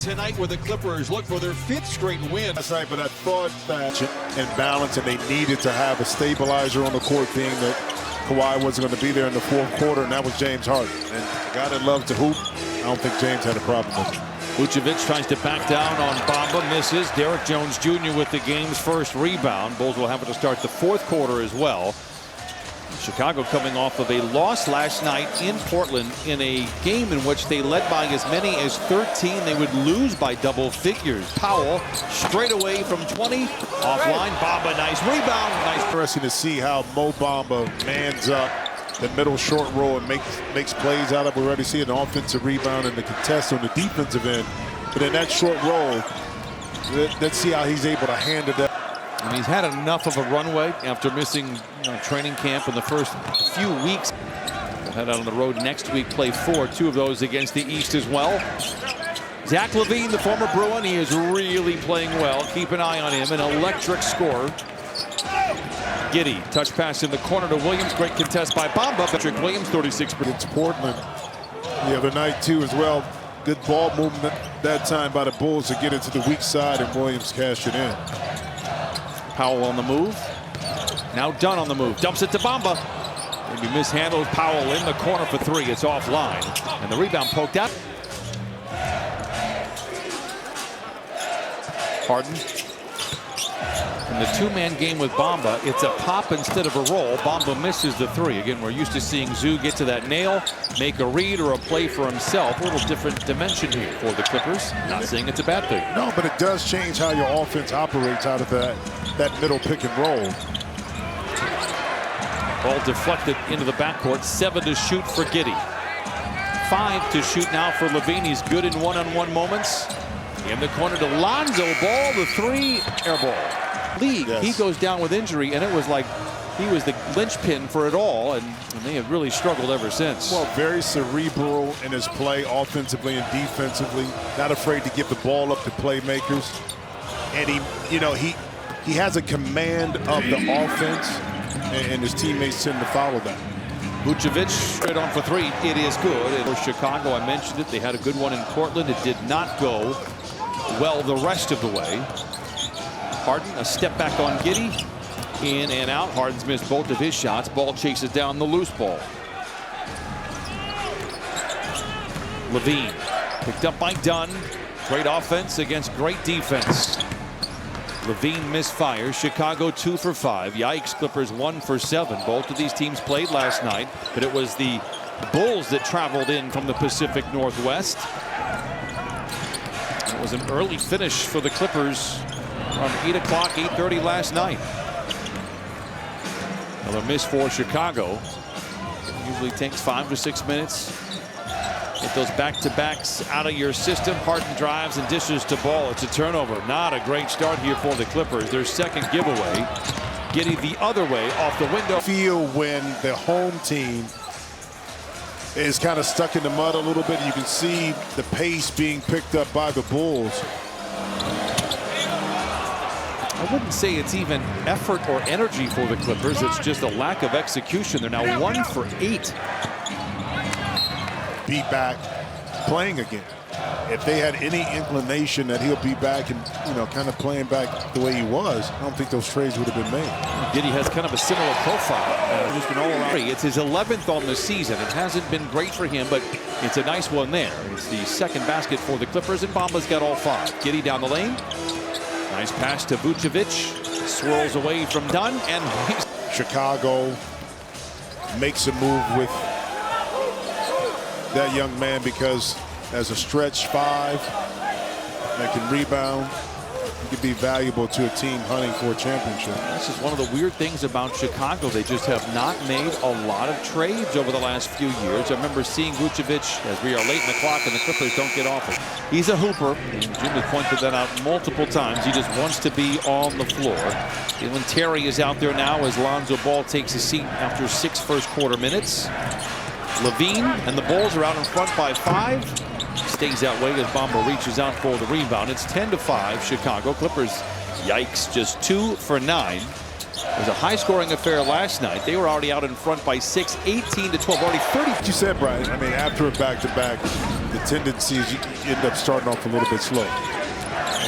Tonight, where the Clippers look for their 5th straight win. That's right, but I thought that in balance, and they needed to have a stabilizer on the court, being that Kawhi wasn't going to be there in the fourth quarter, and that was James Harden. And a guy that loves to hoop, I don't think James had a problem with it. Vucevic tries to back down on Bamba, misses. Derrick Jones Jr. with the game's first rebound. Bulls will have it to start the fourth quarter as well. Chicago coming off of a loss last night in Portland in a game in which they led by as many as 13. They would lose by double figures. Powell straight away from 20. Offline. Bamba, nice rebound. Nice. Interesting to see how Mo Bamba mans up the middle short row and makes plays out of it. We already see an offensive rebound and the contest on the defensive end. But in that short roll, let's see how he's able to handle that. And he's had enough of a runway after missing training camp in the first few weeks. We'll head out on the road next week, play 2 of those against the East as well. Zach LaVine, the former Bruin, he is really playing well. Keep an eye on him, an electric scorer. Giddey, touch pass in the corner to Williams. Great contest by Bamba. Patrick Williams, 36. Against Portland the other night, too, as well. Good ball movement that time by the Bulls to get it to the weak side, and Williams cashed it in. Powell on the move. Now Dunn on the move. Dumps it to Bamba. Maybe mishandled. Powell in the corner for 3. It's offline. And the rebound poked out. Harden. In the 2-man game with Bamba, it's a pop instead of a roll. Bamba misses the 3. Again, we're used to seeing Zoo get to that nail, make a read or a play for himself. A little different dimension here for the Clippers. Not saying it's a bad thing. No, but it does change how your offense operates out of that middle pick and roll. Ball deflected into the backcourt. 7 to shoot for Giddey. 5 to shoot now for LaVine. He's good in one-on-one moments. In the corner to Lonzo Ball. The 3, air ball. League, yes. He goes down with injury, and it was like he was the linchpin for it all, and they have really struggled ever since. Well, very cerebral in his play, offensively and defensively. Not afraid to give the ball up to playmakers, and he has a command of the offense, and his teammates tend to follow that. Vucevic straight on for 3. It is good. And for Chicago, I mentioned it. They had a good one in Portland. It did not go well the rest of the way. Harden, a step back on Giddey. In and out. Harden's missed both of his shots. Ball chases down the loose ball. LaVine picked up by Dunn. Great offense against great defense. LaVine misfires. Chicago 2 for 5. Yikes. Clippers 1 for 7. Both of these teams played last night, but it was the Bulls that traveled in from the Pacific Northwest. It was an early finish for the Clippers. Around 8 o'clock, 8:30 last night. Another miss for Chicago. It usually takes 5 to 6 minutes. Get those back-to-backs out of your system. Harden drives and dishes to Ball. It's a turnover. Not a great start here for the Clippers. Their second giveaway. Getting the other way off the window. Feel when the home team is kind of stuck in the mud a little bit. You can see the pace being picked up by the Bulls. I wouldn't say it's even effort or energy for the Clippers. It's just a lack of execution. They're now 1 for 8. Be back playing again. If they had any inclination that he'll be back and kind of playing back the way he was, I don't think those trades would have been made. Giddey has kind of a similar profile. Just been all around. It's his 11th on the season. It hasn't been great for him, but it's a nice one there. It's the second basket for the Clippers, and Bamba's got all 5. Giddey down the lane. Nice pass to Vucevic. Swirls away from Dunn, and Chicago makes a move with that young man, because as a stretch 5 that can rebound, he could be valuable to a team hunting for a championship. This is one of the weird things about Chicago. They just have not made a lot of trades over the last few years. I remember seeing Vucevic as we are late in the clock and the Clippers don't get off it. He's a hooper, and Jim has pointed that out multiple times. He just wants to be on the floor. Jalen Terry is out there now as Lonzo Ball takes a seat after 6 first quarter minutes. LaVine and the Bulls are out in front by 5. Stays that way as Bamba reaches out for the rebound. It's 10 to 5 Chicago. Clippers, yikes, just 2 for 9. It was a high-scoring affair last night. They were already out in front by 6, 18 to 12, already 30. What you said, Brian, I mean, after a back-to-back, the tendency is you end up starting off a little bit slow.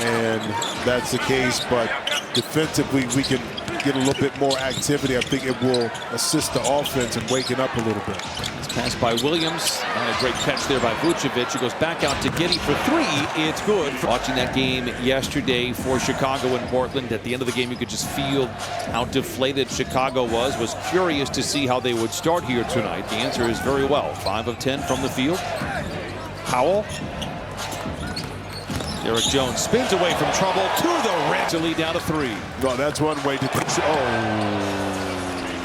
And that's the case, but defensively we can get a little bit more activity. I think it will assist the offense in waking up a little bit. Pass by Williams. Not a great catch there by Vucevic. He goes back out to Giddey for three. It's good. Watching that game yesterday for Chicago and Portland, at the end of the game you could just feel how deflated Chicago was. Was curious to see how they would start here tonight. The answer is very well. 5 of 10 from the field. Powell. Derek Jones spins away from trouble to the rim to lead down to 3. Well, that's one way to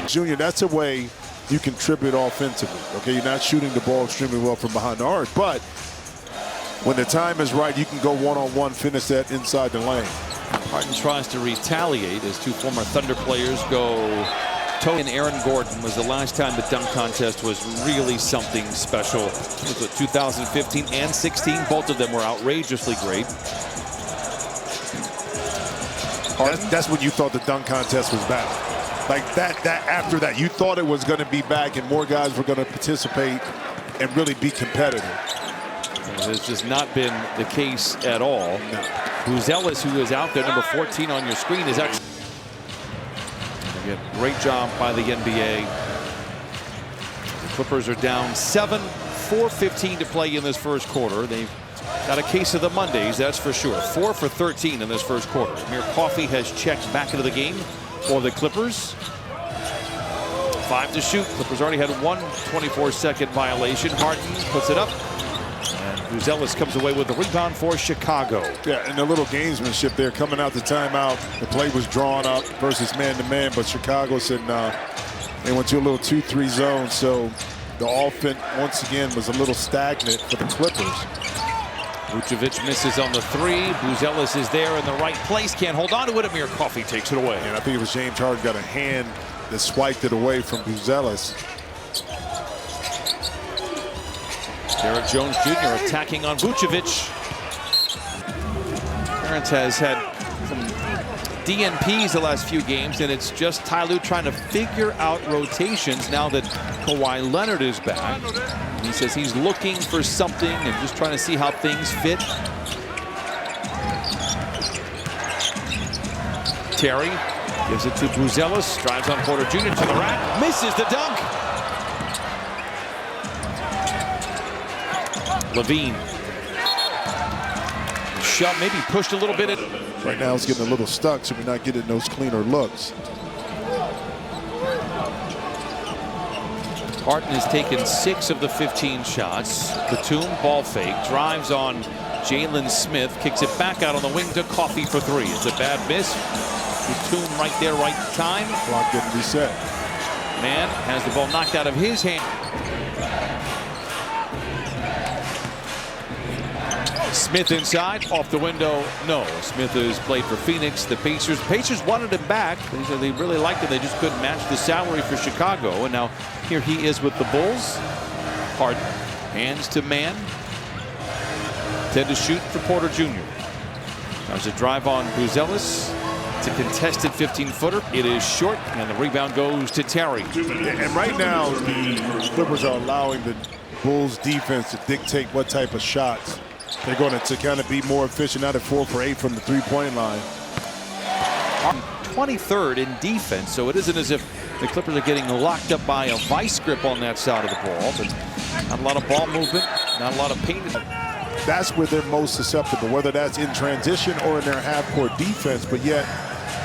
Junior, that's a way you contribute offensively. Okay, you're not shooting the ball extremely well from behind the arc, but when the time is right, you can go one-on-one, finish that inside the lane. Harden tries to retaliate as two former Thunder players go toe. And Aaron Gordon was the last time the dunk contest was really something special. It was 2015 and 16. Both of them were outrageously great. That's when you thought the dunk contest was back. Like that after that, you thought it was going to be back and more guys were going to participate and really be competitive. It's just not been the case at all. No. Buzelis, who is out there, number 14 on your screen, is actually. Again, great job by the NBA. The Clippers are down 7, 4:15 to play in this first quarter. They've got a case of the Mondays, that's for sure. 4 for 13 in this first quarter. Amir Coffey has checked back into the game for the Clippers. 5 to shoot. Clippers already had one 24-second violation. Harden puts it up. And Buzelis comes away with the rebound for Chicago. Yeah, and a little gamesmanship there coming out the timeout. The play was drawn up versus man-to-man, but Chicago said, nah, they went to a little 2-3 zone. So the offense, once again, was a little stagnant for the Clippers. Vucevic misses on the 3. Buzelis is there in the right place. Can't hold on to it. Amir Coffey takes it away. And I think it was James Harden got a hand that swiped it away from Buzelis. Derek Jones Jr. attacking on Vucevic. Terrence has had some DNPs the last few games, and it's just Ty Lue trying to figure out rotations now that Kawhi Leonard is back. And he says he's looking for something and just trying to see how things fit. Terry gives it to Buzelis, drives on Porter Jr. to the rack, misses the dunk. Levine. Shot, maybe pushed a little bit. Right now it's getting a little stuck, so we're not getting those cleaner looks. Harden has taken 6 of the 15 shots. Batum, ball fake, drives on Jalen Smith, kicks it back out on the wing to Coffey for 3. It's a bad miss. Batum right there, right time. Clock getting reset. Man has the ball knocked out of his hand. Smith inside, off the window, no. Smith has played for Phoenix. The Pacers wanted him back. They said they really liked him. They just couldn't match the salary for Chicago. And now here he is with the Bulls. Harden, hands to man. 10 to shoot for Porter Jr. There's a drive on Buzelis. It's a contested 15-footer. It is short, and the rebound goes to Terry. And right now, the Clippers are allowing the Bulls defense to dictate what type of shots they're going to kind of be more efficient. Out at 4 for 8 from the three-point line. 23rd in defense, so it isn't as if the Clippers are getting locked up by a vice grip on that side of the ball. But not a lot of ball movement, not a lot of paint. That's where they're most susceptible, whether that's in transition or in their half-court defense. But yet,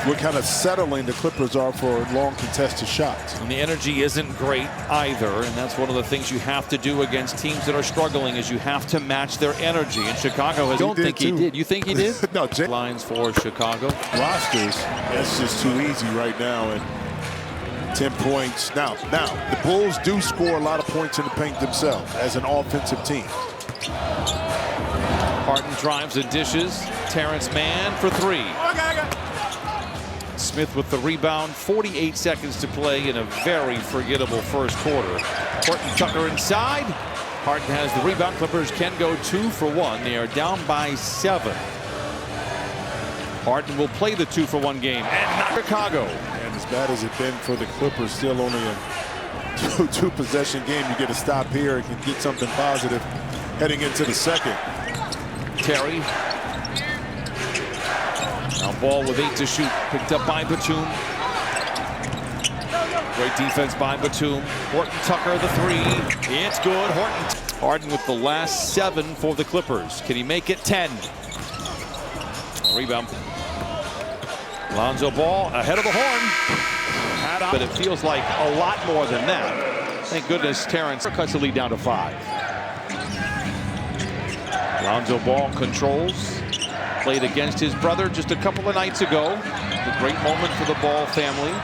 we're kind of settling the Clippers are for long contested shots. And the energy isn't great either, and that's one of the things you have to do against teams that are struggling is you have to match their energy. And Chicago has. I don't think he did. You think he did? No. Lines for Chicago. Rosters, that's just too easy right now. And 10 points. Now, the Bulls do score a lot of points in the paint themselves as an offensive team. Harden drives and dishes. Terrence Mann for 3. Smith with the rebound. 48 seconds to play in a very forgettable first quarter. Horton Tucker inside. Harden has the rebound. Clippers can go 2 for 1. They are down by 7. Harden will play the 2 for 1 game. And not Chicago. And as bad as it's been for the Clippers, still only a two-possession game. You get a stop here, you can get something positive. heading into the second. Terry. Now ball with 8 to shoot. Picked up by Batum. Great defense by Batum. Horton Tucker, the 3. It's good. Horton. Harden with the last 7 for the Clippers. Can he make it 10? Rebound. Lonzo Ball ahead of the horn. But it feels like a lot more than that. Thank goodness Terrence cuts the lead down to 5. Lonzo Ball controls. Played against his brother just a couple of nights ago. A great moment for the Ball family.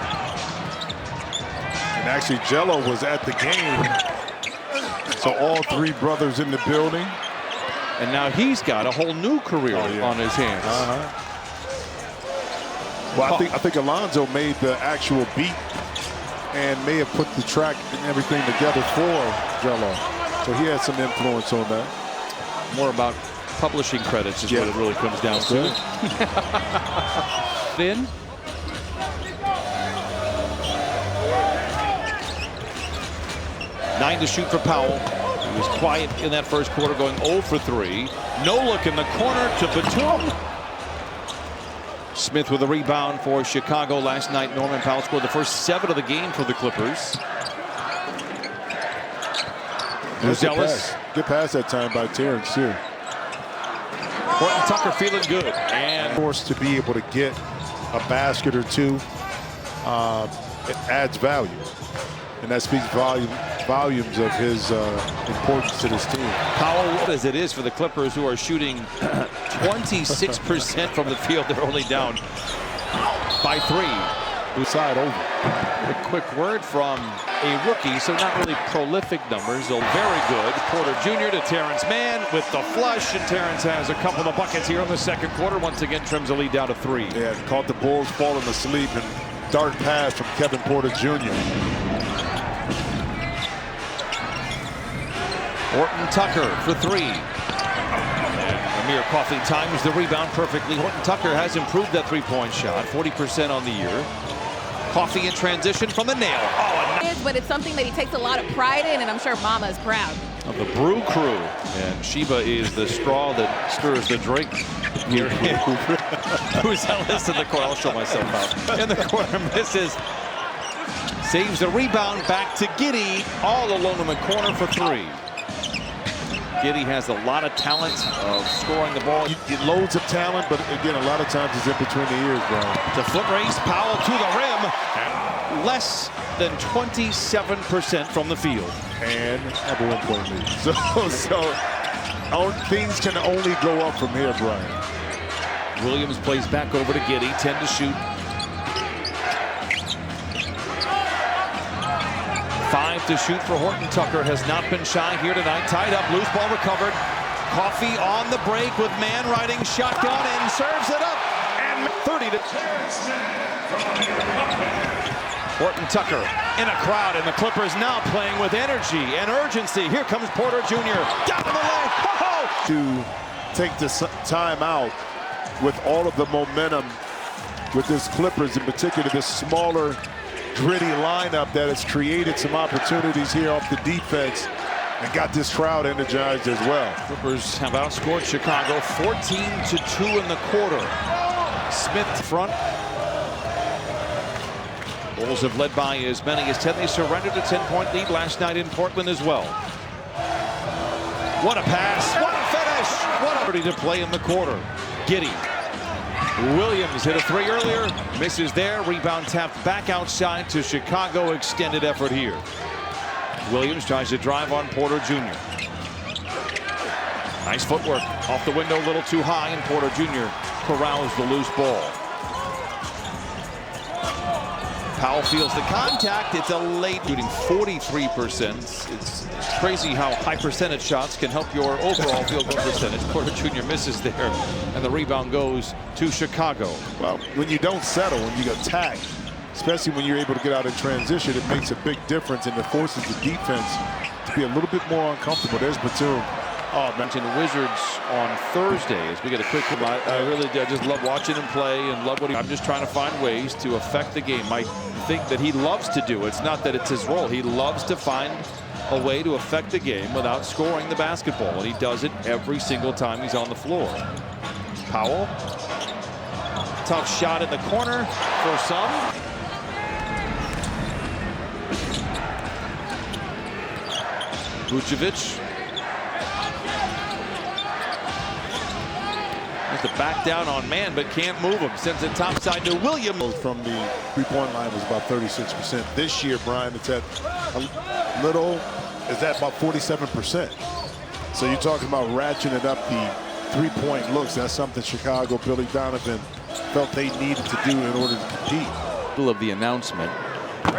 And actually, Jello was at the game. So all 3 brothers in the building. And now he's got a whole new career on his hands. Well, I think Alonzo made the actual beat and may have put the track and everything together for Jello. So he had some influence on that. More about publishing credits is what it really comes down to. In. Nine to shoot for Powell. He was quiet in that first quarter, going 0 for 3. No look in the corner to Batum. Smith with a rebound for Chicago last night. Norman Powell scored the first 7 of the game for the Clippers. Good pass that time by Terrence too. Horton Tucker feeling good. And forced to be able to get a basket or 2. It adds value. And that speaks volumes of his importance to this team. Powell, as it is for the Clippers, who are shooting 26% from the field. They're only down by 3. Side over. A quick word from a rookie, so not really prolific numbers, though very good. Porter Jr. to Terrence Mann with the flush, and Terrence has a couple of buckets here in the second quarter. Once again, trims the lead down to 3. Yeah, caught the Bulls falling asleep, and dart pass from Kevin Porter Jr. Horton Tucker for 3. Amir Coffey times the rebound perfectly. Horton Tucker has improved that 3-point shot, 40% on the year. Coffey in transition from the nail. But it's something that he takes a lot of pride in, and I'm sure Mama is proud. Of the Brew Crew. And Sheba is the straw that stirs the drink. Here, who's Ellis in the corner? I'll show myself out. In the corner, misses. Saves the rebound back to Giddey. All alone in the corner for 3. Giddey has a lot of talent of scoring the ball. Loads of talent, but again, a lot of times it's in between the ears, Brian. The foot race, Powell to the rim. And less than 27% from the field. And have a 1-point lead. So things can only go up from here, Brian. Williams plays back over to Giddey, 10 to shoot. 5 to shoot for Horton Tucker. Has not been shy here tonight. Tied up, loose ball recovered. Coffey on the break with Mann riding shotgun and serves it up. And 30 to... Horton Tucker in a crowd, and the Clippers now playing with energy and urgency. Here comes Porter Jr. Down to the lane. To take this time out with all of the momentum with this Clippers, in particular this smaller, gritty lineup that has created some opportunities here off the defense and got this crowd energized as well. Clippers have outscored Chicago 14-2 in the quarter. Smith front. Bulls have led by as many as 10. They surrendered a 10-point lead last night in Portland as well. What a pass. What a finish. What a to play in the quarter. Giddey. Williams hit a 3 earlier. Misses there. Rebound tapped back outside to Chicago. Extended effort here. Williams tries to drive on Porter Jr. Nice footwork. Off the window a little too high, and Porter Jr. corrals the loose ball. Powell feels the contact. It's a late shooting 43%. It's crazy how high percentage shots can help your overall field goal percentage. Porter Jr. misses there, and the rebound goes to Chicago. Well, when you don't settle, when you attack, especially when you're able to get out in transition, it makes a big difference, and it forces the defense to be a little bit more uncomfortable. There's Batum. Oh, mentioned Wizards on Thursday as we get a quick. I just love watching him play and love what I'm just trying to find ways to affect the game. I think that he loves to do. It's not that it's his role. He loves to find a way to affect the game without scoring the basketball, and he does it every single time he's on the floor. Powell, tough shot in the corner for some. Vucevic has to back down on man, but can't move him. Sends it topside to Williams. From the three-point line was about 36%. This year, Brian, it's at a little, is at about 47%. So you're talking about ratcheting up the three-point looks. That's something Chicago, Billy Donovan felt they needed to do in order to compete. Of the announcement.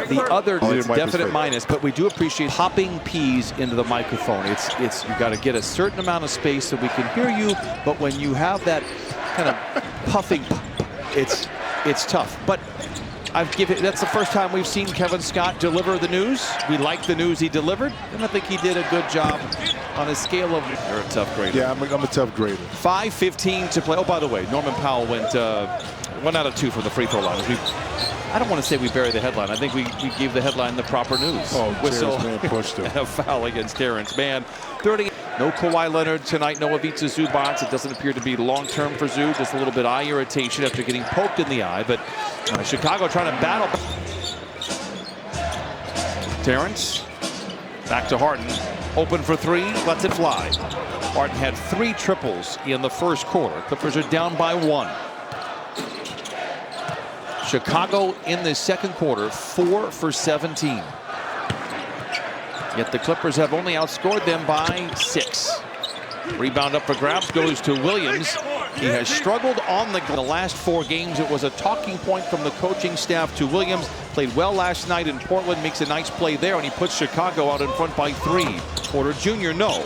The other definite minus, but we do appreciate popping peas into the microphone. It's you got to get a certain amount of space so we can hear you, but when you have that kind of puffing, it's tough. But that's the first time we've seen Kevin Scott deliver the news. We like the news he delivered, and I think he did a good job on a scale of. You're a tough grader. Yeah, I'm a tough grader. 5:15 to play. Oh, by the way, Norman Powell went 1 out of 2 from the free throw line. I don't want to say we buried the headline. I think we gave the headline the proper news. Oh, whistle man pushed him. and a foul against Terrence Mann. 30. No Kawhi Leonard tonight. No Ivica Zubac. It doesn't appear to be long-term for Zoo. Just a little bit eye irritation after getting poked in the eye. But Chicago trying to battle. Terrence back to Harden. Open for 3. Lets it fly. Harden had 3 triples in the first quarter. Clippers are down by 1. Chicago in the second quarter, 4 for 17. Yet the Clippers have only outscored them by 6. Rebound up for grabs goes to Williams. He has struggled on the last 4 games. It was a talking point from the coaching staff to Williams. Played well last night in Portland, makes a nice play there, and he puts Chicago out in front by 3. Porter Jr. no.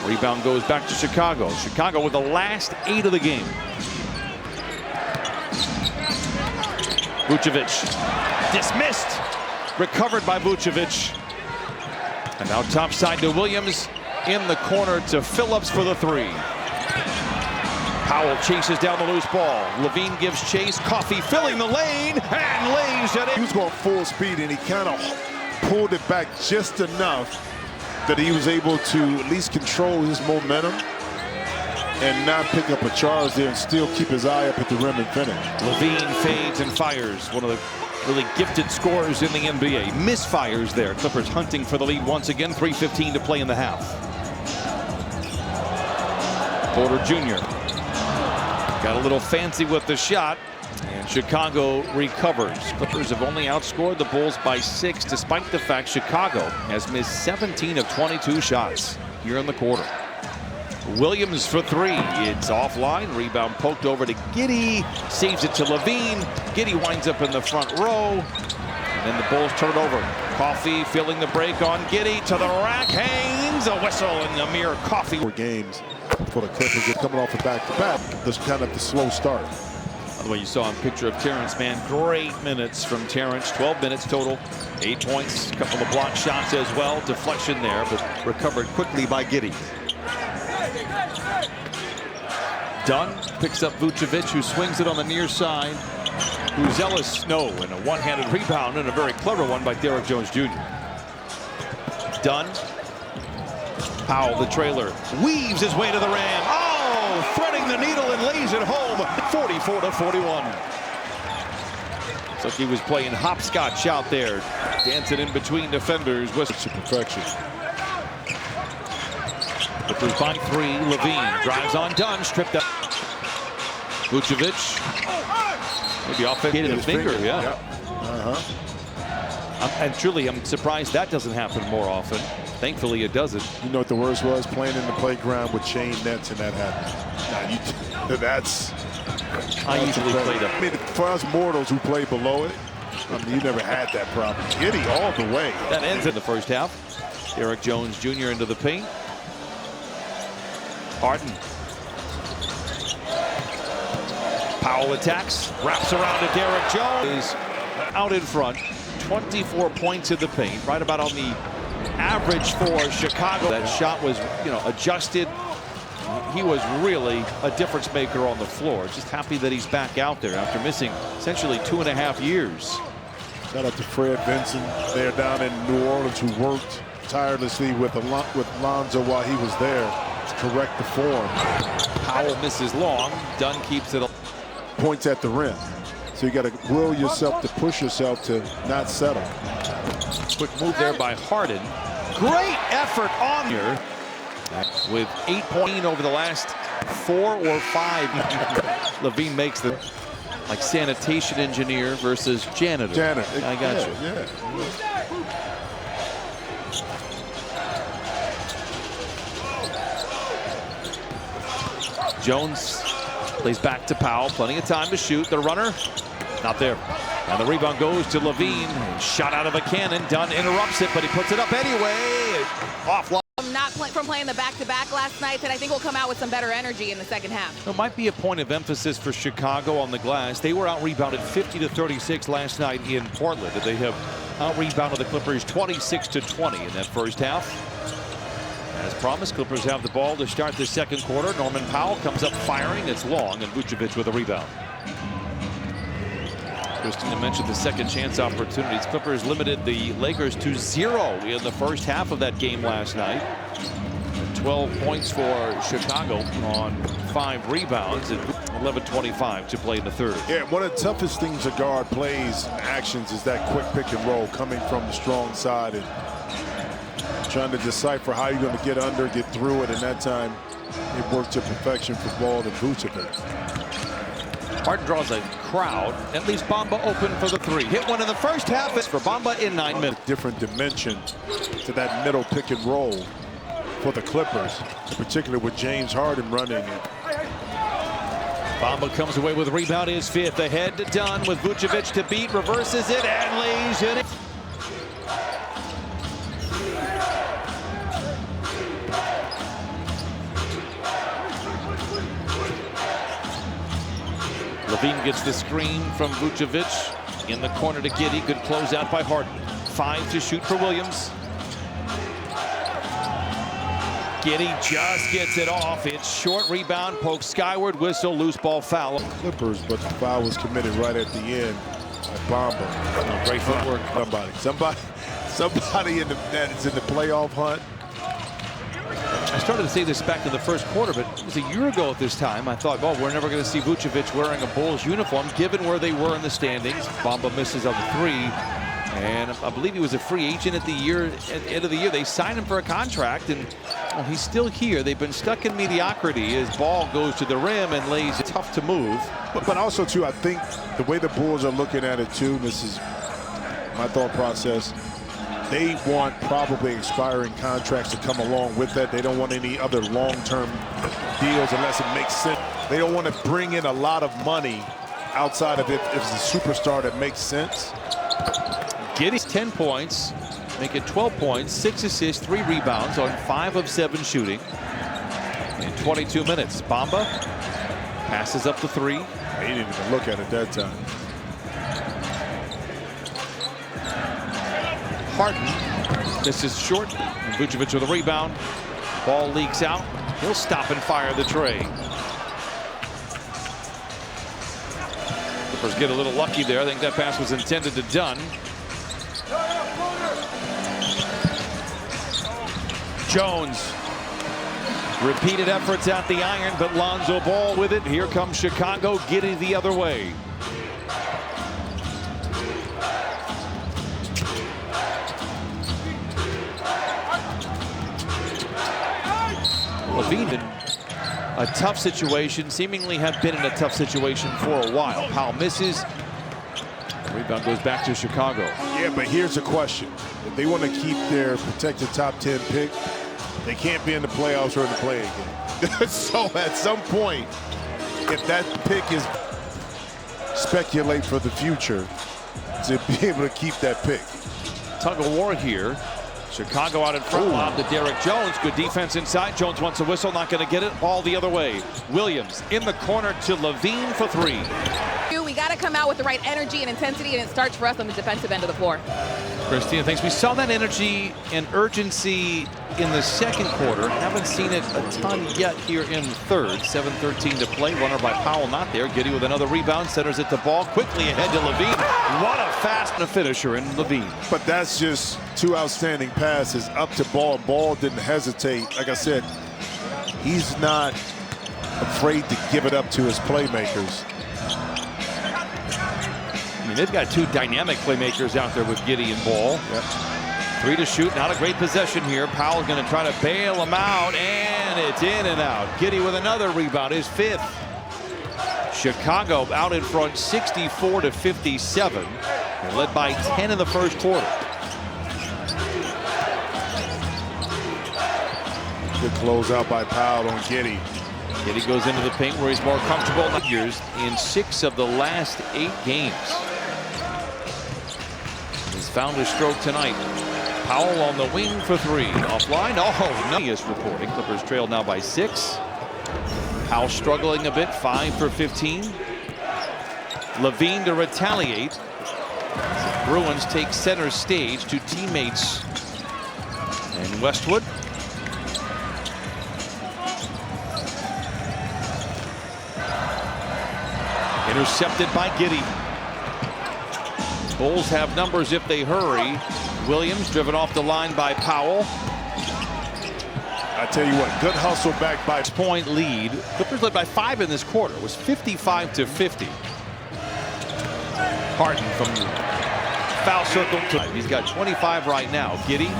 Rebound goes back to Chicago. Chicago with the last 8 of the game. Vucevic dismissed, recovered by Vucevic. And now topside to Williams, in the corner to Phillips for the 3. Powell chases down the loose ball. Levine gives chase. Coffey filling the lane and lays it in. He was going full speed, and he kind of pulled it back just enough that he was able to at least control his momentum and not pick up a charge there and still keep his eye up at the rim and finish. Levine fades and fires. One of the really gifted scorers in the NBA. Misfires there. Clippers hunting for the lead once again. 3:15 to play in the half. Porter Jr. got a little fancy with the shot, and Chicago recovers. Clippers have only outscored the Bulls by 6, despite the fact Chicago has missed 17 of 22 shots here in the quarter. Williams for 3. It's offline. Rebound poked over to Giddey. Saves it to Levine. Giddey winds up in the front row. And then the Bulls turn it over. Coffey feeling the break on Giddey to the rack. Haynes, a whistle, and Amir Coffey. 4 games for the Clippers. They're coming off a back-to-back. That's kind of the slow start. By the way, you saw a picture of Terrence Mann. Great minutes from Terrence. 12 minutes total. 8 points. A couple of block shots as well. Deflection there, but recovered quickly by Giddey. Dunn picks up Vucevic, who swings it on the near side. Uzelis, no, and a one-handed rebound, and a very clever one by Derrick Jones Jr. Dunn. Powell, the trailer, weaves his way to the rim. Oh, threading the needle and lays it home. 44-41. Looks like he was playing hopscotch out there, dancing in between defenders. To perfection. Clippers by 3. Levine drives on Dunn, stripped up. Vucevic. Maybe off hit his finger, yeah. And truly, I'm surprised that doesn't happen more often. Thankfully, it doesn't. You know what the worst was? Playing in the playground with chain nets, and that happened. That's. I usually played up. I mean, for us mortals who play below it, I mean, you never had that problem. Giddey all the way. That ends in the first half. Derrick Jones Jr. into the paint. Harden. Powell attacks, wraps around to Derrick Jones. Out in front, 24 points in the paint, right about on the average for Chicago. That shot was, adjusted. He was really a difference maker on the floor. Just happy that he's back out there after missing essentially 2.5 years. Shout out to Fred Vinson there down in New Orleans, who worked tirelessly with Lonzo while he was there to correct the form. Powell misses long. Dunn keeps it. Points at the rim. So you got to will yourself to push yourself to not settle. Quick move there by Harden. Great effort on here. With 8 points over the last 4 or 5. Levine makes the like sanitation engineer versus janitor. Janitor. I got you. Yeah. Jones plays back to Powell. Plenty of time to shoot. The runner, not there. And the rebound goes to Levine. Shot out of a cannon. Dunn interrupts it, but he puts it up anyway. Offline. Not from playing the back-to-back last night, and I think we'll come out with some better energy in the second half. It might be a point of emphasis for Chicago on the glass. They were out-rebounded 50-36 last night in Portland. They have out-rebounded the Clippers 26-20 in that first half. As promised, Clippers have the ball to start the second quarter. Norman Powell comes up firing. It's long, and Vucevic with a rebound. Christina mentioned the second chance opportunities. Clippers limited the Lakers to 0 in the first half of that game last night. 12 points for Chicago on 5 rebounds and 11:25 to play in the third. Yeah, one of the toughest things a guard plays and actions is that quick pick and roll coming from the strong side and trying to decipher how you're going to get under, get through it, and that time it worked to perfection for Ball and Vucevic. Harden draws a crowd. At least Bamba open for the 3. Hit one in the first half. It's for Bamba in 9 minutes. Different dimension to that middle pick and roll for the Clippers, particularly with James Harden running it. Bamba comes away with a rebound, his 5th. Ahead to Dunn with Vucevic to beat, reverses it, and lays it. Levine gets the screen from Vucevic. In the corner to Giddey. Good close out by Harden. 5 to shoot for Williams. Giddey just gets it off. It's short rebound, pokes skyward, whistle, loose ball foul. Clippers, but the foul was committed right at the end by Bamba. Oh, great footwork. Somebody in the net is in the playoff hunt. I started to say this back in the first quarter, but it was a year ago at this time. I thought, well, we're never going to see Vucevic wearing a Bulls uniform, given where they were in the standings. Bamba misses on the 3, and I believe he was a free agent at the end of the year. They signed him for a contract, and well, he's still here. They've been stuck in mediocrity. His ball goes to the rim and lays. Tough to move. But also, too, I think the way the Bulls are looking at it, too, this is my thought process. They want probably expiring contracts to come along with that. They don't want any other long-term deals unless it makes sense. They don't want to bring in a lot of money outside of it if it's a superstar that makes sense. Giddey's 10 points, make it 12 points, 6 assists, 3 rebounds on 5 of 7 shooting in 22 minutes. Bamba passes up the 3. He didn't even look at it that time. Harden, this is short, and Vucevic with a rebound. Ball leaks out. He'll stop and fire the tray. Clippers get a little lucky there. I think that pass was intended to Dunn. Jones. Repeated efforts at the iron, but Lonzo Ball with it. Here comes Chicago, getting the other way. Levine in a tough situation, seemingly have been in a tough situation for a while. Powell misses. The rebound goes back to Chicago. Yeah, but here's a question. If they want to keep their protected top 10 pick, they can't be in the playoffs or in the play again. So at some point, if that pick is speculate for the future, to be able to keep that pick. Tug of war here. Chicago out in front, lob to Derek Jones. Good defense inside. Jones wants a whistle, not going to get it. Ball the other way. Williams in the corner to Levine for 3. We got to come out with the right energy and intensity, and it starts for us on the defensive end of the floor. Christina, thanks. We saw that energy and urgency in the second quarter. Haven't seen it a ton yet here in the third. 7:13 to play. Runner by Powell not there. Giddey with another rebound. Centers it to Ball. Quickly ahead to Levine. What a fast finisher in Levine. But that's just two outstanding passes up to Ball. Ball didn't hesitate. Like I said, he's not afraid to give it up to his playmakers. I mean, they've got two dynamic playmakers out there with Giddey and Ball. Yep. 3 to shoot. Not a great possession here. Powell's going to try to bail him out, and it's in and out. Giddey with another rebound, his 5th. Chicago out in front 64 to 57. They're led by 10 in the first quarter. Good closeout by Powell on Giddey. Giddey goes into the paint where he's more comfortable in 6 of the last 8 games. He's found his stroke tonight. Powell on the wing for 3. Offline. Oh, no. He is reporting. Clippers trail now by 6. Powell struggling a bit. 5 for 15. Levine to retaliate. The Bruins take center stage to teammates and Westwood. Intercepted by Giddey. Bulls have numbers if they hurry. Williams driven off the line by Powell. I tell you what, good hustle back by. Point lead. Clippers led by 5 in this quarter. It was 55 to 50. Harden from the foul circle. He's got 25 right now. Giddey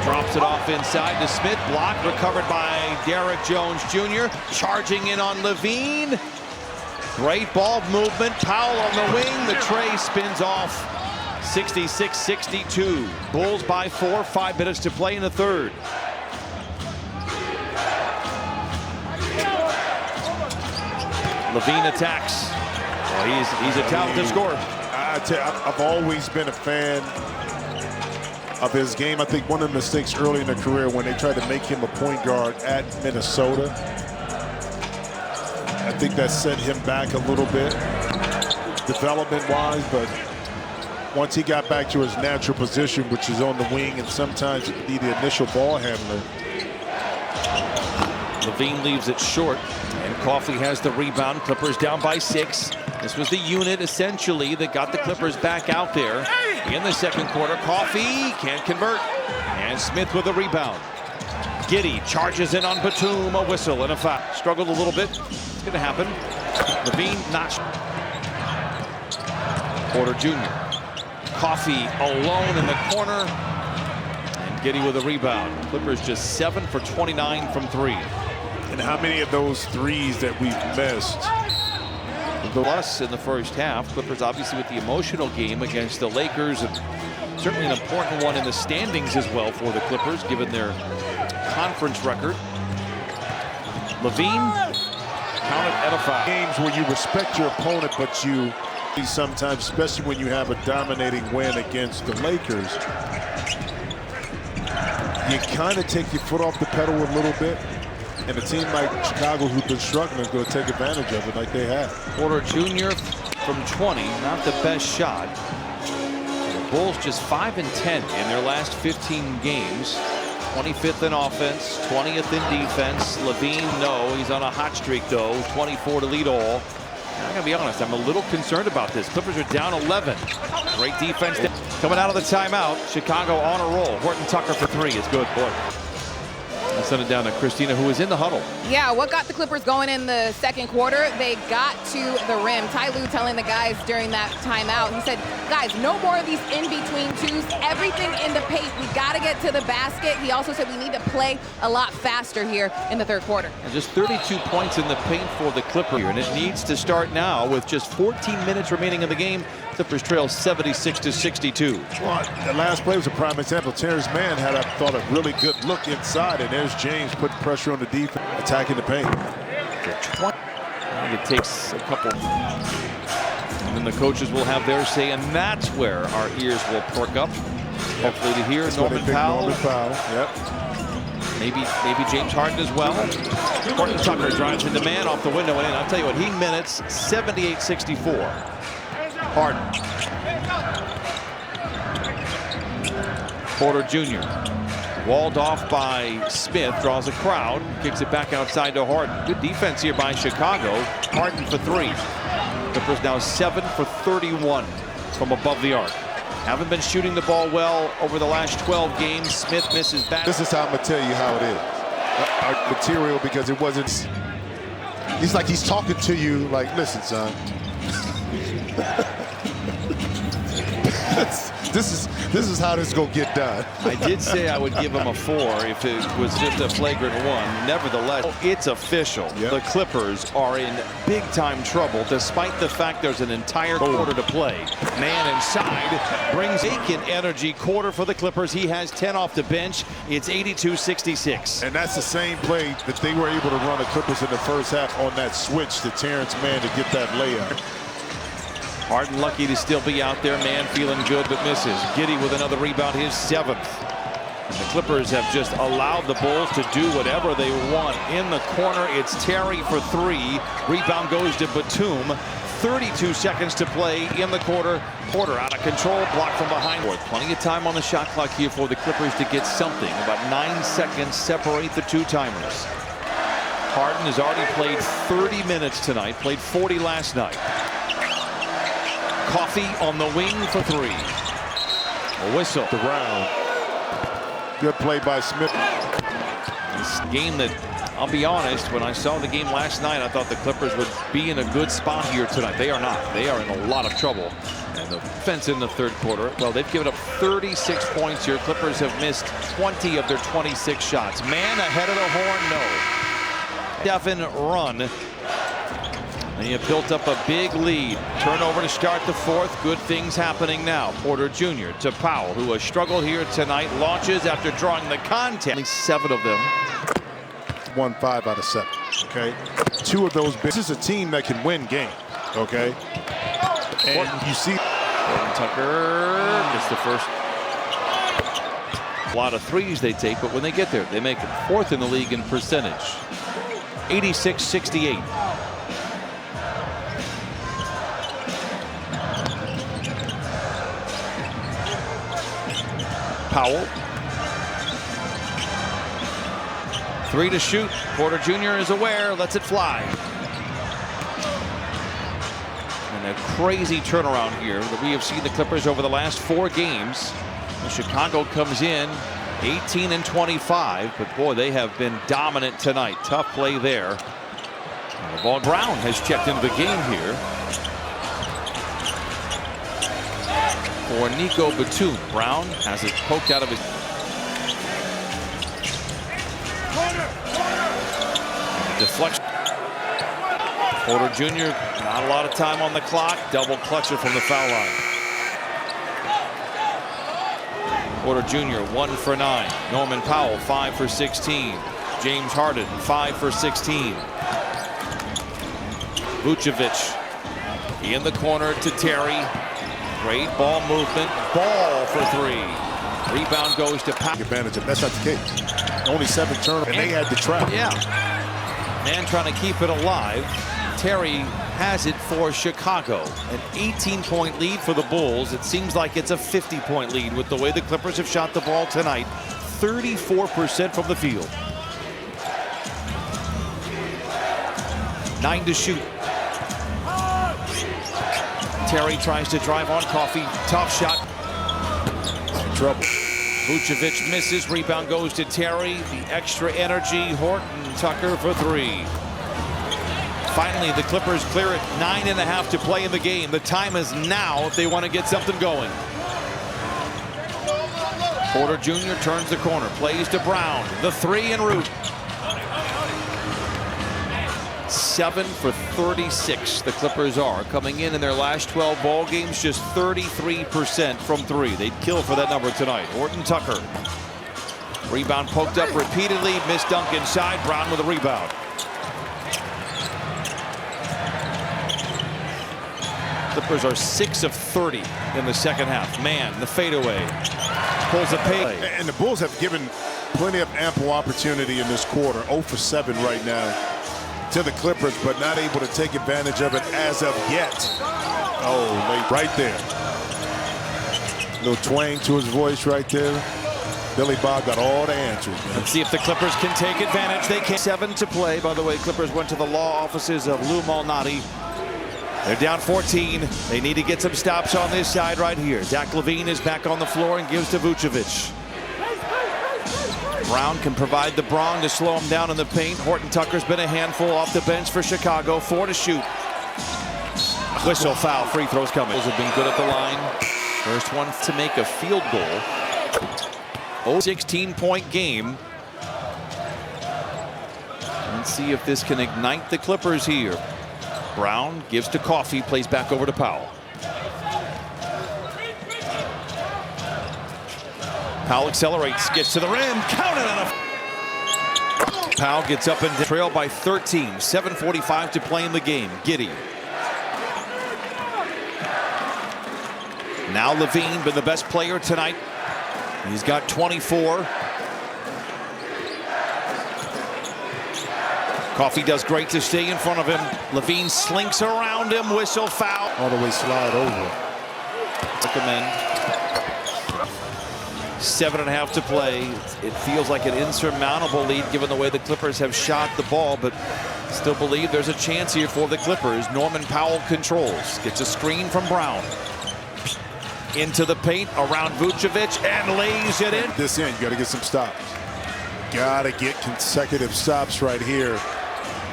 drops it off inside to Smith. Blocked, recovered by Derrick Jones Jr. Charging in on Levine. Great ball movement. Powell on the wing. The tray spins off. 66-62. Bulls by 4. 5 minutes to play in the third. Levine attacks. Well, he's a talented scorer. I've always been a fan of his game. I think one of the mistakes early in the career when they tried to make him a point guard at Minnesota, I think that set him back a little bit development-wise, but once he got back to his natural position, which is on the wing and sometimes be the initial ball handler. Levine leaves it short, and Coffey has the rebound. Clippers down by 6. This was the unit, essentially, that got the Clippers back out there in the second quarter. Coffey can't convert, and Smith with a rebound. Giddey charges in on Batum, a whistle and a foul. Struggled a little bit. It's going to happen. Levine not. Porter Jr. Coffey alone in the corner. And Giddey with a rebound. Clippers just 7 for 29 from 3. And how many of those threes that we've missed? Plus in the first half. Clippers obviously with the emotional game against the Lakers. And certainly an important one in the standings as well for the Clippers, given their conference record. Levine counted at a foul. Games where you respect your opponent, but you sometimes, especially when you have a dominating win against the Lakers, you kind of take your foot off the pedal a little bit. And a team like Chicago, who's been struggling, is going to take advantage of it like they have. Porter Jr. from 20, not the best shot. The Bulls just 5 and 10 in their last 15 games. 25th in offense, 20th in defense. Levine, no, he's on a hot streak though. 24 to lead all. I'm gonna be honest, I'm a little concerned about this. Clippers are down 11. Great defense coming out of the timeout. Chicago on a roll. Horton Tucker for 3 is good. Boy. I'll send it down to Christina, who is in the huddle. Yeah, what got the Clippers going in the second quarter? They got to the rim. Ty Lue telling the guys during that timeout, he said, guys, no more of these in-between twos. Everything in the paint. We got to get to the basket. He also said we need to play a lot faster here in the third quarter. And just 32 points in the paint for the Clippers here, and it needs to start now with just 14 minutes remaining in the game. Clippers trail 76-62. Well, the last play was a prime example. Terrence Mann had, I thought, a really good look inside, and there's James putting pressure on the defense, attacking the paint. And it takes a couple, and then the coaches will have their say, and that's where our ears will perk up. Hopefully to hear Norman Powell. Yep. Maybe James Harden as well. Horton Tucker drives into man off the window and in. I'll tell you what, he minutes 78-64. Harden. Porter Jr. walled off by Smith, draws a crowd, kicks it back outside to Harden. Good defense here by Chicago. Harden for three. Clippers now 7 for 31 from above the arc. Haven't been shooting the ball well over the last 12 games. Smith misses back. This is how I'm going to tell you how it is. Our material, because it wasn't. He's like he's talking to you like, listen, son. This is how this is going to get done. I did say I would give him a 4 if it was just a flagrant 1. Nevertheless, it's official. Yep. The Clippers are in big-time trouble, despite the fact there's an entire quarter to play. Man inside brings vacant energy quarter for the Clippers. He has 10 off the bench. It's 82-66. And that's the same play that they were able to run the Clippers in the first half on that switch to Terrence Mann to get that layup. Harden lucky to still be out there. Man feeling good but misses. Giddey with another rebound, his 7th. And the Clippers have just allowed the Bulls to do whatever they want. In the corner, it's Terry for 3. Rebound goes to Batum. 32 seconds to play in the quarter. Porter out of control, blocked from behind. Plenty of time on the shot clock here for the Clippers to get something. About 9 seconds separate the two-timers. Harden has already played 30 minutes tonight, played 40 last night. Coffee on the wing for 3. A whistle. The round. Good play by Smith. This game that, I'll be honest, when I saw the game last night, I thought the Clippers would be in a good spot here tonight. They are not. They are in a lot of trouble. And the defense in the third quarter, well, they've given up 36 points here. Clippers have missed 20 of their 26 shots. Man ahead of the horn, no. Definite run. And you built up a big lead. Turnover to start the fourth. Good things happening now. Porter Jr. to Powell, who has struggled here tonight. Launches after drawing the contact. Only 7 of them. Won 5 out of 7. Okay. 2 of those. This is a team that can win games. Okay. And you see. Gordon Tucker gets the first. A lot of threes they take, but when they get there, they make it 4th in the league in percentage. 86-68. Powell. 3 to shoot. Porter Jr. is aware, lets it fly. And a crazy turnaround here that we have seen the Clippers over the last 4 games. And Chicago comes in 18 and 25, but boy, they have been dominant tonight. Tough play there. And the ball. Brown has checked into the game here for Nico Batum. Brown has it poked out of his. Deflection. Porter Jr. not a lot of time on the clock. Double clutcher from the foul line. Porter Jr. 1 for 9. Norman Powell 5 for 16. James Harden 5 for 16. Vucevic in the corner to Terry. Great ball movement. Ball for 3. Rebound goes to Powell. Advantage of that's not the case. Only 7 turnovers, and they had the trap. Yeah. Man trying to keep it alive. Terry has it for Chicago. An 18-point lead for the Bulls. It seems like it's a 50-point lead with the way the Clippers have shot the ball tonight. 34% from the field. 9 to shoot. Terry tries to drive on Coffee. Tough shot. Trouble. Vucevic misses. Rebound goes to Terry. The extra energy. Horton Tucker for 3. Finally, the Clippers clear it. 9.5 to play in the game. The time is now if they want to get something going. Porter Jr. turns the corner. Plays to Brown. The 3 en route. 7 for 36 the Clippers are. Coming in their last 12 ball games, just 33% from 3. They'd kill for that number tonight. Horton Tucker. Rebound poked up repeatedly. Missed dunk inside. Brown with a rebound. Clippers are 6 of 30 in the second half. Man, the fadeaway. Pulls a pay. And the Bulls have given plenty of ample opportunity in this quarter. 0 for 7 right now to the Clippers, but not able to take advantage of it as of yet. Oh, late right there. Little twang to his voice right there. Billy Bob got all the answers, man. Let's see if the Clippers can take advantage. They can. 7 to play. By the way, Clippers went to the law offices of Lou Malnati. They're down 14. They need to get some stops on this side right here. Zach LaVine is back on the floor and gives to Vucevic. Brown can provide the brawn to slow him down in the paint. Horton Tucker's been a handful off the bench for Chicago. 4 to shoot. Whistle, foul, free throws coming. Those have been good at the line. First one to make a field goal. 16-point game. Let's see if this can ignite the Clippers here. Brown gives to Coffey, plays back over to Powell. Powell accelerates, gets to the rim, counted on a... Powell gets up and trail by 13. 7:45 to play in the game. Giddey. Now LaVine, been the best player tonight. He's got 24. Coffey does great to stay in front of him. LaVine slinks around him, whistle, foul. All the way slide over. Recommend. 7.5 to play. It feels like an insurmountable lead given the way the Clippers have shot the ball, but still believe there's a chance here for the Clippers. Norman Powell controls, gets a screen from Brown. Into the paint around Vucevic and lays it in. This end, you got to get some stops. Got to get consecutive stops right here.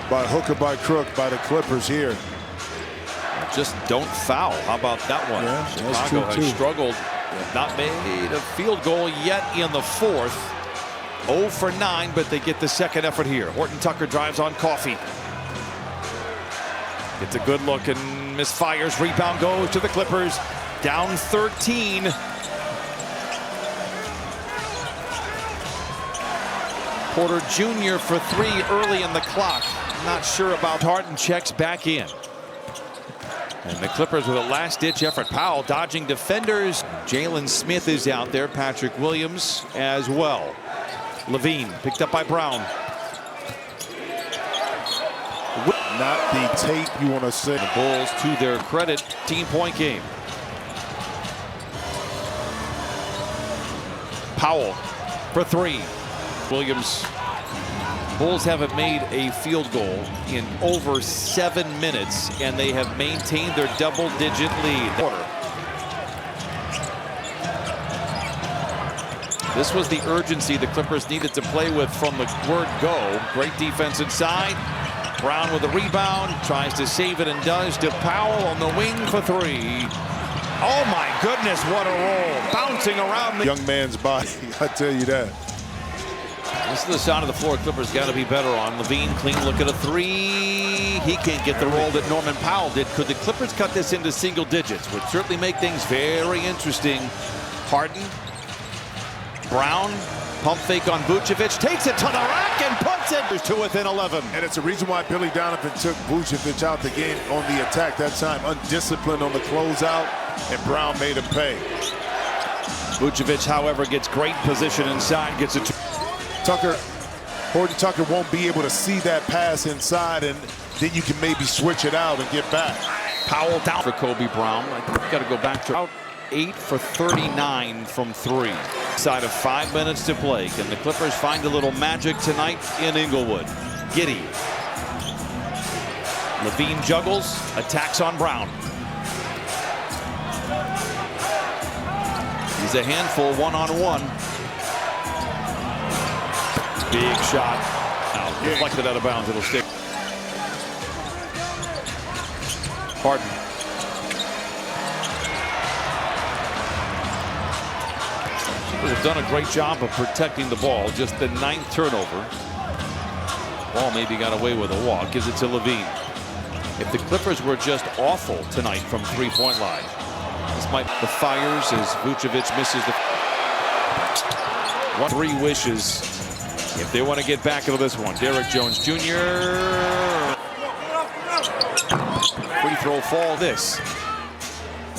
By hook or by crook by the Clippers here. Just don't foul. How about that one? Yeah, Chicago has struggled. Not made a field goal yet in the fourth. 0 for 9, but they get the second effort here. Horton Tucker drives on Coffey. Gets a good look and misfires. Rebound goes to the Clippers. Down 13. Porter Jr. for 3 early in the clock. Not sure about Harden, checks back in. And the Clippers with a last-ditch effort. Powell dodging defenders. Jalen Smith is out there. Patrick Williams as well. LaVine picked up by Brown. Not the tape you want to say. The Bulls, to their credit, 18-point game. Powell for 3. Williams. Bulls haven't made a field goal in over 7 minutes, and they have maintained their double-digit lead. This was the urgency the Clippers needed to play with from the word go. Great defense inside. Brown with a rebound, tries to save it and does to Powell on the wing for 3. Oh my goodness, what a roll. Bouncing around the young man's body, I tell you that. This is the side of the floor Clippers got to be better on. LaVine, clean look at a 3. He can't get the roll that Norman Powell did. Could the Clippers cut this into single digits? Would certainly make things very interesting. Harden. Brown. Pump fake on Vucevic. Takes it to the rack and puts it to within 11. And it's a reason why Billy Donovan took Vucevic out the game on the attack that time. Undisciplined on the closeout, and Brown made him pay. Vucevic, however, gets great position inside. Gets it. Horton Tucker won't be able to see that pass inside, and then you can maybe switch it out and get back. Powell down for Kobe Brown. I think we've got to go back to 8 for 39 from 3. Side of 5 minutes to play. Can the Clippers find a little magic tonight in Inglewood? Giddey. LaVine juggles, attacks on Brown. He's a handful one-on-one. Big shot. Out. Deflected out of bounds. It'll stay. Harden. Clippers have done a great job of protecting the ball. Just the 9th turnover. Ball maybe got away with a walk. Gives it to LaVine. If the Clippers were just awful tonight from 3-point line, this might the fires as Vucevic misses the 3 wishes. If they want to get back into this one, Derrick Jones Jr. Free throw fall this.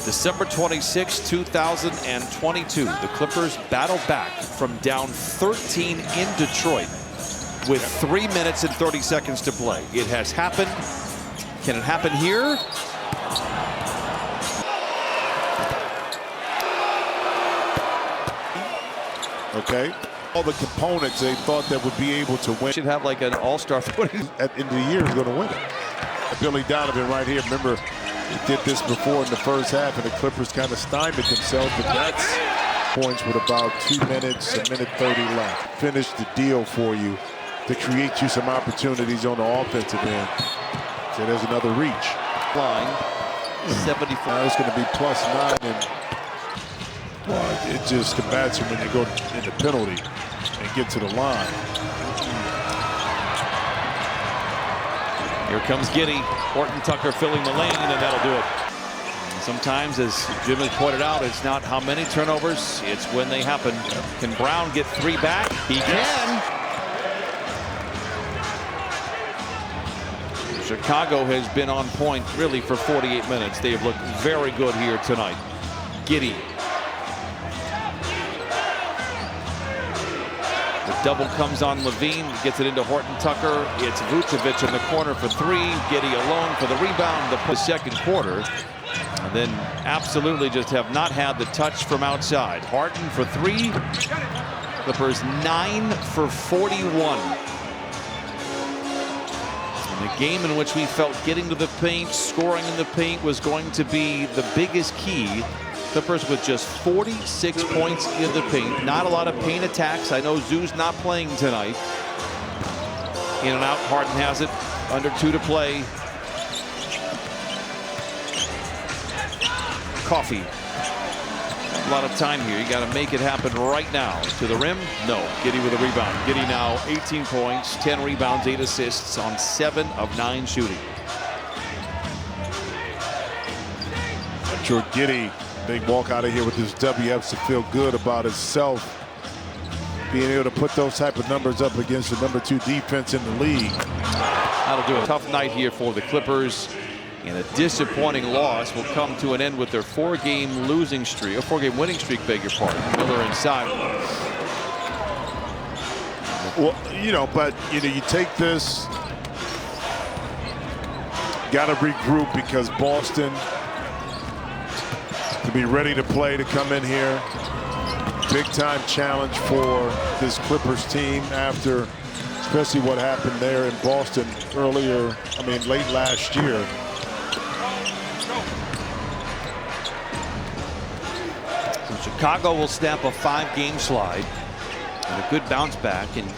December 26, 2022. The Clippers battle back from down 13 in Detroit with 3 minutes and 30 seconds to play. It has happened. Can it happen here? Okay? All the components they thought that would be able to win. Should have like an all-star footing. At the end of the year is going to win it. Billy Donovan right here. Remember, he did this before in the first half, and the Clippers kind of stymied themselves, but that's points with about 2 minutes, a minute 30 left. Finish the deal for you to create you some opportunities on the offensive end. So there's another reach. Line 74. It's going to be +9, and it just combats him when you go in the penalty and get to the line. Here comes Giddey. Horton Tucker filling the lane, and that'll do it. Sometimes, as Jim has pointed out, it's not how many turnovers, it's when they happen. Can Brown get 3 back? He can. Chicago has been on point really for 48 minutes. They have looked very good here tonight. Giddey. The double comes on Levine, gets it into Horton Tucker. It's Vucevic in the corner for 3. Giddey alone for the rebound. The second quarter. And then absolutely just have not had the touch from outside. Harden for 3. Clippers 9 for 41. In a game in which we felt getting to the paint, scoring in the paint was going to be the biggest key. Clippers with just 46 points in the paint. Not a lot of paint attacks. I know Zoo's not playing tonight. In and out. Harden has it. Under 2 to play. Coffee. A lot of time here. You got to make it happen right now. To the rim? No. Giddey with a rebound. Giddey now 18 points, 10 rebounds, 8 assists on 7 of 9 shooting. I'm sure Giddey, they walk out of here with this W, has to feel good about himself. Being able to put those type of numbers up against the number 2 defense in the league. That'll do it. Tough night here for the Clippers. And a disappointing loss will come to an end with their 4-game losing streak, or 4-game winning streak, beg your pardon. Miller inside. Well, you know, but you take this, got to regroup, because Boston to be ready to play, to come in here. Big time challenge for this Clippers team after especially what happened there in Boston earlier, late last year. Chicago will stamp a 5-game slide and a good bounce back. And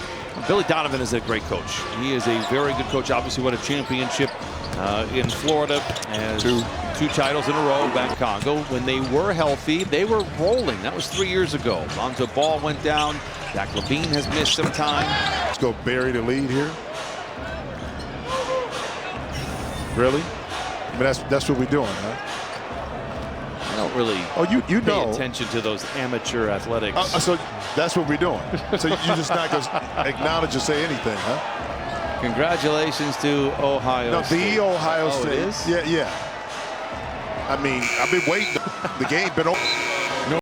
Billy Donovan is a great coach. He is a very good coach. Obviously won a championship in Florida and 2 titles in a row back in Chicago. When they were healthy, they were rolling. That was 3 years ago. Lonzo Ball went down. Zach LaVine has missed some time. Let's go bury the lead here. Really? That's what we're doing, huh? I don't really you pay know attention to those amateur athletics. So that's what we're doing. So you're just not going to acknowledge or say anything, huh? Congratulations to Ohio State. The Ohio State. It is? Yeah. I've been waiting. The game been over.